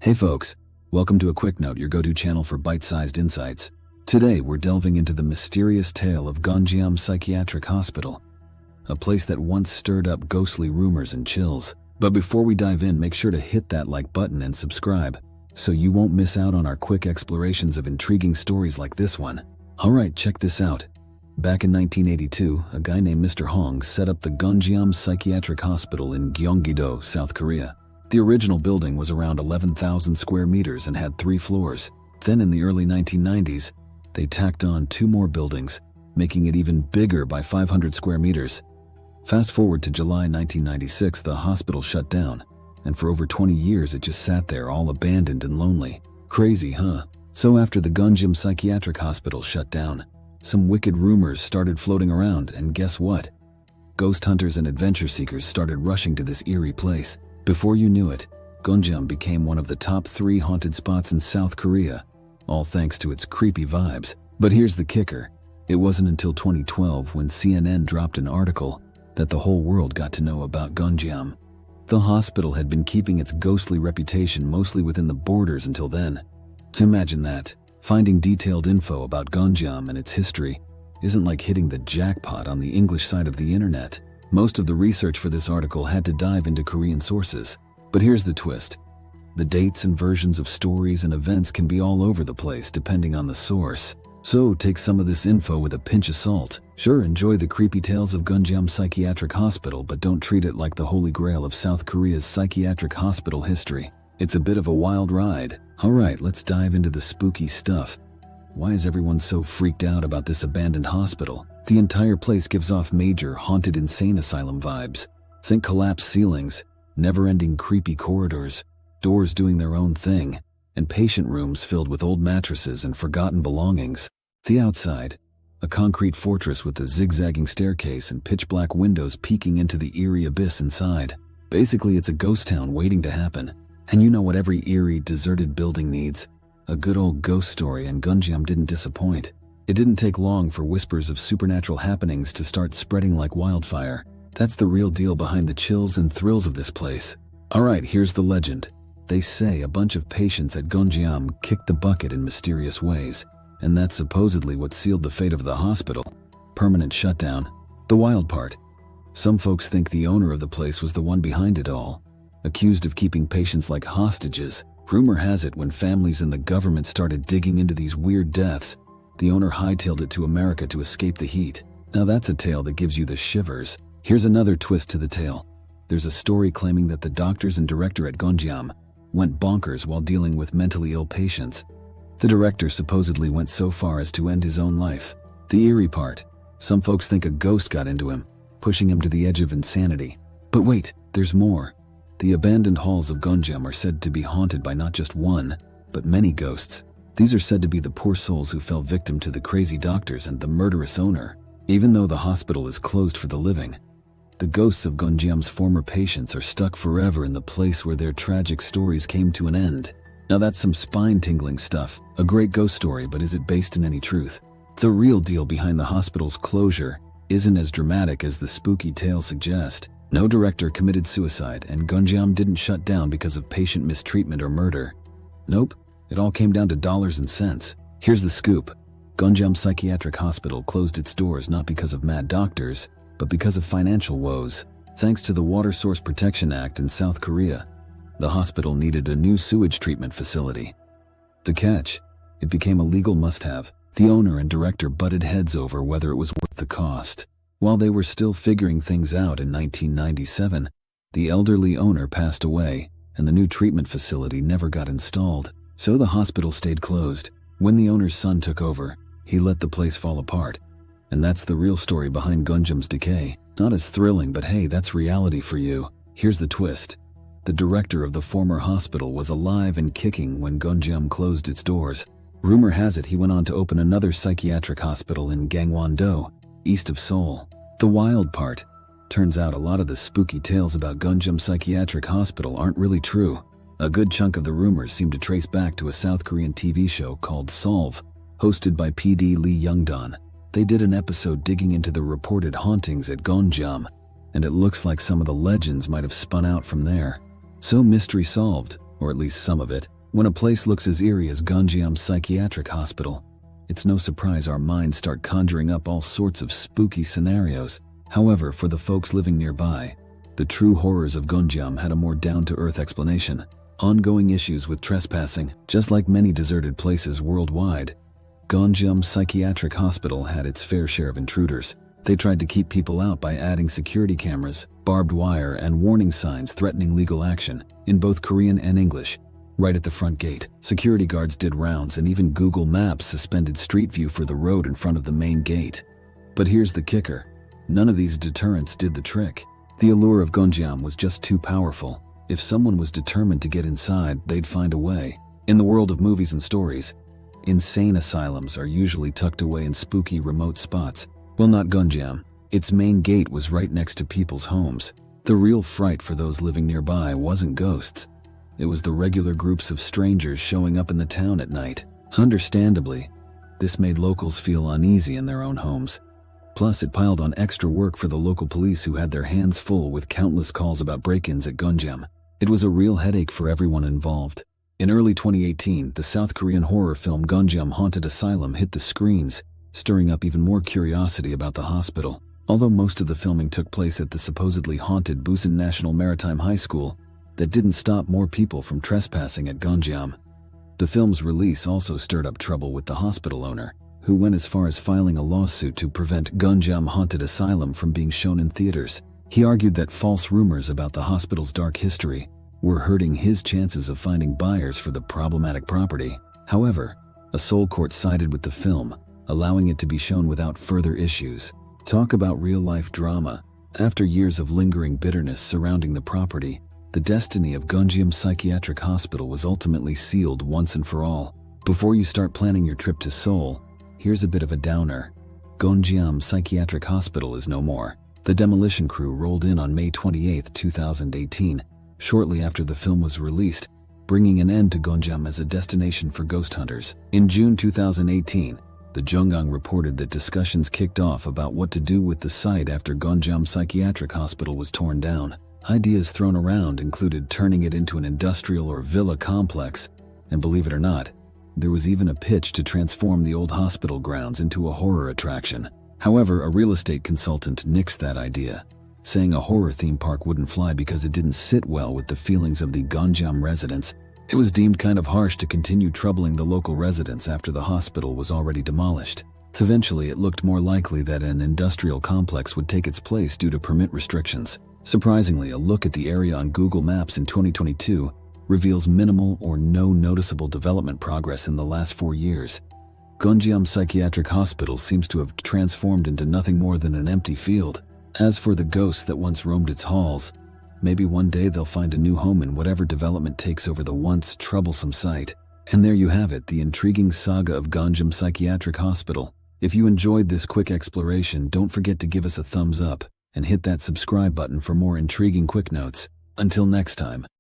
Hey folks, welcome to a quick note, your go-to channel for bite-sized insights. Today we're delving into the mysterious tale of Gonjiam Psychiatric Hospital, a place that once stirred up ghostly rumors and chills. But before we dive in, make sure to hit that like button and subscribe, so you won't miss out on our quick explorations of intriguing stories like this one. Alright, check this out. Back in 1982, a guy named Mr. Hong set up the Gonjiam Psychiatric Hospital in Gyeonggi-do, South Korea. The original building was around 11,000 square meters and had 3 floors. Then in the early 1990s, they tacked on 2 more buildings, making it even bigger by 500 square meters. Fast forward to July 1996, the hospital shut down, and for over 20 years it just sat there all abandoned and lonely. Crazy, huh? So after the Gonjiam Psychiatric Hospital shut down, some wicked rumors started floating around, and guess what? Ghost hunters and adventure seekers started rushing to this eerie place. Before you knew it, Gonjiam became one of the top 3 haunted spots in South Korea, all thanks to its creepy vibes. But here's the kicker. It wasn't until 2012 when CNN dropped an article that the whole world got to know about Gonjiam. The hospital had been keeping its ghostly reputation mostly within the borders until then. Imagine that. Finding detailed info about Gonjiam and its history isn't like hitting the jackpot on the English side of the internet. Most of the research for this article had to dive into Korean sources. But here's the twist. The dates and versions of stories and events can be all over the place depending on the source. So take some of this info with a pinch of salt. Sure, enjoy the creepy tales of Gonjiam Psychiatric Hospital, but don't treat it like the holy grail of South Korea's psychiatric hospital history. It's a bit of a wild ride. Alright, let's dive into the spooky stuff. Why is everyone so freaked out about this abandoned hospital? The entire place gives off major haunted insane asylum vibes. Think collapsed ceilings, never-ending creepy corridors, doors doing their own thing, and patient rooms filled with old mattresses and forgotten belongings. The outside, a concrete fortress with a zigzagging staircase and pitch-black windows peeking into the eerie abyss inside. Basically, it's a ghost town waiting to happen. And you know what every eerie, deserted building needs? A good old ghost story, and Gonjiam didn't disappoint. It didn't take long for whispers of supernatural happenings to start spreading like wildfire. That's the real deal behind the chills and thrills of this place. Alright, here's the legend. They say a bunch of patients at Gonjiam kicked the bucket in mysterious ways, and that's supposedly what sealed the fate of the hospital. Permanent shutdown. The wild part. Some folks think the owner of the place was the one behind it all, accused of keeping patients like hostages. Rumor has it when families and the government started digging into these weird deaths, the owner hightailed it to America to escape the heat. Now that's a tale that gives you the shivers. Here's another twist to the tale. There's a story claiming that the doctors and director at Gonjiam went bonkers while dealing with mentally ill patients. The director supposedly went so far as to end his own life. The eerie part. Some folks think a ghost got into him, pushing him to the edge of insanity. But wait, there's more. The abandoned halls of Gonjiam are said to be haunted by not just one, but many ghosts. These are said to be the poor souls who fell victim to the crazy doctors and the murderous owner. Even though the hospital is closed for the living, the ghosts of Gonjiam's former patients are stuck forever in the place where their tragic stories came to an end. Now that's some spine-tingling stuff. A great ghost story, but is it based in any truth? The real deal behind the hospital's closure isn't as dramatic as the spooky tale suggests. No director committed suicide, and Gonjiam didn't shut down because of patient mistreatment or murder. Nope, it all came down to dollars and cents. Here's the scoop. Gonjiam Psychiatric Hospital closed its doors not because of mad doctors, but because of financial woes. Thanks to the Water Source Protection Act in South Korea, the hospital needed a new sewage treatment facility. The catch? It became a legal must-have. The owner and director butted heads over whether it was worth the cost. While they were still figuring things out in 1997, the elderly owner passed away, and the new treatment facility never got installed. So the hospital stayed closed. When the owner's son took over, he let the place fall apart. And that's the real story behind Gonjiam's decay. Not as thrilling, but hey, that's reality for you. Here's the twist. The director of the former hospital was alive and kicking when Gonjiam closed its doors. Rumor has it he went on to open another psychiatric hospital in Gyeonggi-do, east of Seoul. The wild part. Turns out a lot of the spooky tales about Gonjiam Psychiatric Hospital aren't really true. A good chunk of the rumors seem to trace back to a South Korean TV show called Solve, hosted by PD Lee Young-don. They did an episode digging into the reported hauntings at Gonjiam, and it looks like some of the legends might have spun out from there. So mystery solved, or at least some of it. When a place looks as eerie as Gonjiam Psychiatric Hospital, it's no surprise our minds start conjuring up all sorts of spooky scenarios. However, for the folks living nearby, the true horrors of Gonjiam had a more down-to-earth explanation. Ongoing issues with trespassing. Just like many deserted places worldwide, Gonjiam Psychiatric Hospital had its fair share of intruders. They tried to keep people out by adding security cameras, barbed wire, and warning signs threatening legal action, in both Korean and English. Right at the front gate, security guards did rounds, and even Google Maps suspended Street View for the road in front of the main gate. But here's the kicker. None of these deterrents did the trick. The allure of Gonjiam was just too powerful. If someone was determined to get inside, they'd find a way. In the world of movies and stories, insane asylums are usually tucked away in spooky remote spots. Well, not Gonjiam. Its main gate was right next to people's homes. The real fright for those living nearby wasn't ghosts. It was the regular groups of strangers showing up in the town at night. Understandably, this made locals feel uneasy in their own homes. Plus, it piled on extra work for the local police who had their hands full with countless calls about break-ins at Gonjiam. It was a real headache for everyone involved. In early 2018, the South Korean horror film Gonjiam Haunted Asylum hit the screens, stirring up even more curiosity about the hospital. Although most of the filming took place at the supposedly haunted Busan National Maritime High School, that didn't stop more people from trespassing at Gonjiam. The film's release also stirred up trouble with the hospital owner, who went as far as filing a lawsuit to prevent Gonjiam Haunted Asylum from being shown in theaters. He argued that false rumors about the hospital's dark history were hurting his chances of finding buyers for the problematic property. However, a Seoul court sided with the film, allowing it to be shown without further issues. Talk about real-life drama. After years of lingering bitterness surrounding the property, the destiny of Gonjiam Psychiatric Hospital was ultimately sealed once and for all. Before you start planning your trip to Seoul, here's a bit of a downer. Gonjiam Psychiatric Hospital is no more. The demolition crew rolled in on May 28, 2018, shortly after the film was released, bringing an end to Gonjiam as a destination for ghost hunters. In June 2018, the Gyeonggi reported that discussions kicked off about what to do with the site after Gonjiam Psychiatric Hospital was torn down. Ideas thrown around included turning it into an industrial or villa complex, and believe it or not, there was even a pitch to transform the old hospital grounds into a horror attraction. However, a real estate consultant nixed that idea, saying a horror theme park wouldn't fly because it didn't sit well with the feelings of the Gonjiam residents. It was deemed kind of harsh to continue troubling the local residents after the hospital was already demolished. Eventually, it looked more likely that an industrial complex would take its place due to permit restrictions. Surprisingly, a look at the area on Google Maps in 2022 reveals minimal or no noticeable development progress in the last 4 years. Gonjiam Psychiatric Hospital seems to have transformed into nothing more than an empty field. As for the ghosts that once roamed its halls, maybe one day they'll find a new home in whatever development takes over the once troublesome site. And there you have it, the intriguing saga of Gonjiam Psychiatric Hospital. If you enjoyed this quick exploration, don't forget to give us a thumbs up and hit that subscribe button for more intriguing quick notes. Until next time.